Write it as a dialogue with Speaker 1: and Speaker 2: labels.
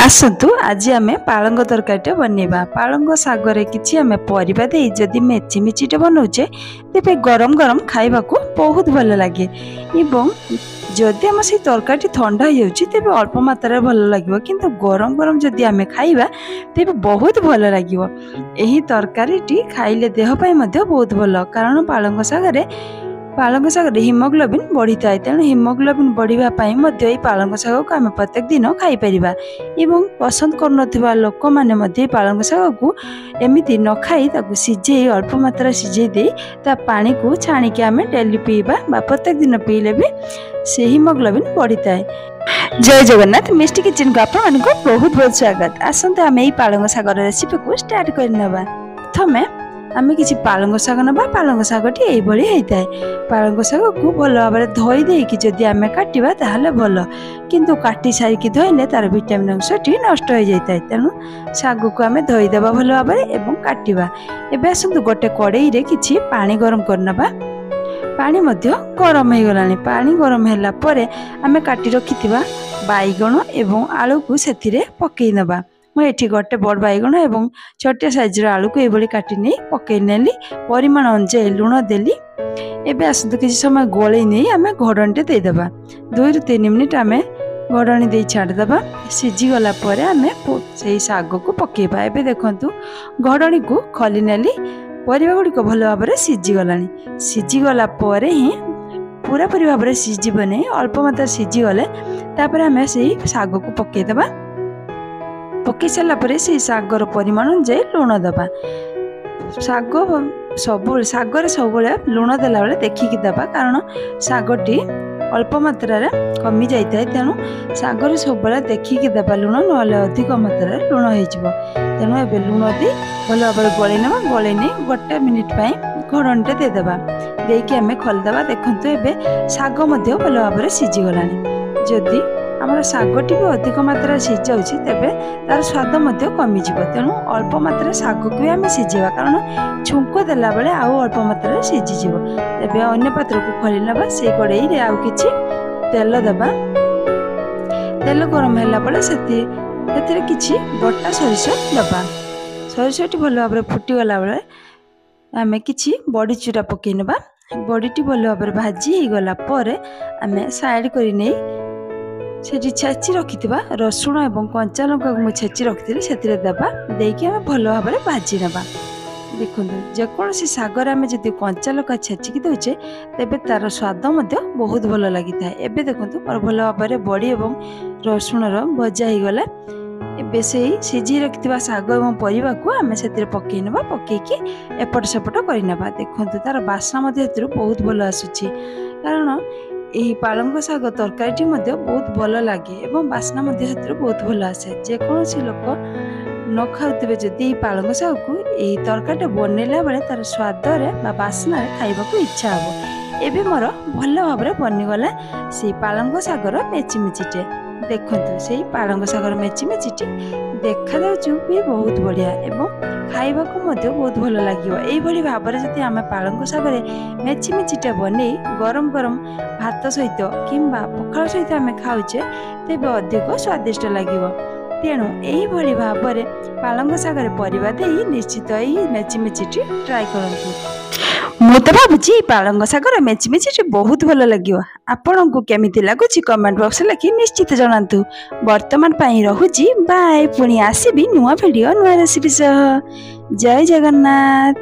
Speaker 1: आसतु आज आम पालंग तरकारी बनवा। पालंग सागर किसी आम परिबा दे जदि मेची मेचीटे बनाऊे तेरे गरम गरम खाइबा को बहुत भल लगे। एवं जदि आम से तरकारी ठंडा हो तेरे अल्प मात्रा भल लगे, किंतु गरम गरम जदि आम खाइबा तेरे बहुत भल लगे। यही तरकारी खाइले देहपाई बहुत भल, कारण पालंग शाग हिमोग्लोबिन बढ़ी थाए। तेणु हिमोग्लोबिन बढ़ापी पालंग शाग को आम प्रत्येक दिन खाईपर। एवं पसंद कर लोक मैंने पालंग शाग को एमती न खाई सीझे अल्प मात्रा सीझे दे पानी को छाणिकी आम डेली पीवा प्रत्येक दिन पीले भी से हिमोग्लोबिन बढ़ी थाए। जय जगन्नाथ मिष्टी किचन को आपण बहुत बहुत स्वागत। आसते आम यही पालंग शागर रेसिपी को स्टार्ट करना। प्रथम आम किसी पालंग शाग ना। पालंग शागटी यही होता है। पालंग शाग को भल भाव में धोई देकी जदि आम काटिबा ताहले भल, किंतु काटी सारिकी धोइले तार विटामिन अंशटी नष्ट हो जाता है। तेणु शाग को आम धोईदेवा भल भाव में एवं काटिबा। एबे आसतु गोटे कड़ाई रे किछि पानी गरम करनबा। पानी मध्य गरम हो गलानी। पानी गरम होला परे आम काटी रखिथिबा बाइगण एवं आलू को सेथिरे पकई नबा। मुझे गोटे बड़ बैगण और छोटे साइज आलू को ये काटी नहीं पकई नेली। परिमाण अनुसार लुण देली। एबे आसतु किसी समय गोले नहीं आम घोड़णी देदेबा। 2 ରୁ 3 मिनिट आम घोड़णी दे छाड़देबा। सीझीगला आम से शाग को पकेबा। एबे देखंतु घोड़णी को खली नेली। परिबा गुड़िक भल भाव में सीझीगलानी। सीझीगला ही पूरा पूरी भाव में सीझीब नहीं, अल्प मात्रा सीझीगले तापर आम से शाग को पकेदेबा। पकई सारापर से शागर परिमाण अनुसार लुण दबा। शाग शागर सब लुण देला बेले देखिकी दबा, कारण शागटी अल्प मात्रा कमी जाए। तेणु शागर सब देखिकी दबा लुण, ना अधिक मात्रा लुण हो। तेणु ए लुण दे भल भाव में गलई ना। गलई नहीं गोटे मिनिट घोड़णीटे देदेबा। देकी आम खोलीदेबा। देखो ए शाग भल भाव में सीझीगलानी। जदि आमर शागटी भी अधिक मात्रा सीझाऊँ तेरे तार स्वाद कमिज। तेणु अल्प मात्रा शाग को आम सीझेबा, कारण छुंक देला बेले आउ अल्प मात्रा सीझीज। तेरे अन्य पात्र को खोली नबा। से कड़ाई रे आउ किछि तेल देबा। तेल गरम होला बेले सेतिरे किछि बटा सरिष देबा। सरिषटी भल भाव में फुटीगला बेले आम किछि बड़ी चूरा पकई नबा। बड़ीटी भल भाव में भाजी हो गला परे आम साइड कर नहीं से छेची रखिथिबा रसुण और कंचा लंका को छेची रखी से देबा। देकी आम भल भाव में भाजी नबा। देखो जेकोसी शागर आम जब कंचा लंका छेचिकी दौचे तेबे तार स्वाद बहुत भल लगी था। एबे देखो भल भाव में बड़ी और रसुण भजा हो गला। एबे से सीझी रखिथिबा शाग और परिबा को आम से पकई नबा। पकईकी एपट सेपट करनबा। देखो तार बास्ना बहुत भल आसुची, कारण यही पालंग शाग तरकारी बहुत भल लगे और बास्ना बहुत भल आसे। जेकोसी लोक न खाऊे जदि पालंग शाग को यही तरकारी बनैला बेले तार स्वाद बास्ना खाइबा को इच्छा हे। एबे मोर भल भाव में बनीगला से पालंग शागर मेची मेचीटे। देखो से पालंग शागर मेची मेचीटी देखा भी बहुत बढ़िया एवं खाइबा को बहुत भल लगे। यही भाव में जब आम पालंग शागर मेची मेचीटा बने गरम गरम भात सहित कि पखाल सहित आम खाऊे तेज अधिक स्वादिष्ट लगे। तेणु यही भाव में पालंग शागर परिबा दे निश्चित ही मेची मेचीटी ट्राए करूँ। मु तो भावुची पालंग शागर मेची मेचीटी बहुत भल लगे। आपन को केमिति लगुची कमेंट बॉक्स लिखि निश्चित जनातु। वर्तमान पाई रहुची बाय। पुणी आसीबी नुआ वीडियो नुआ रेसिपी सह। जय जगन्नाथ।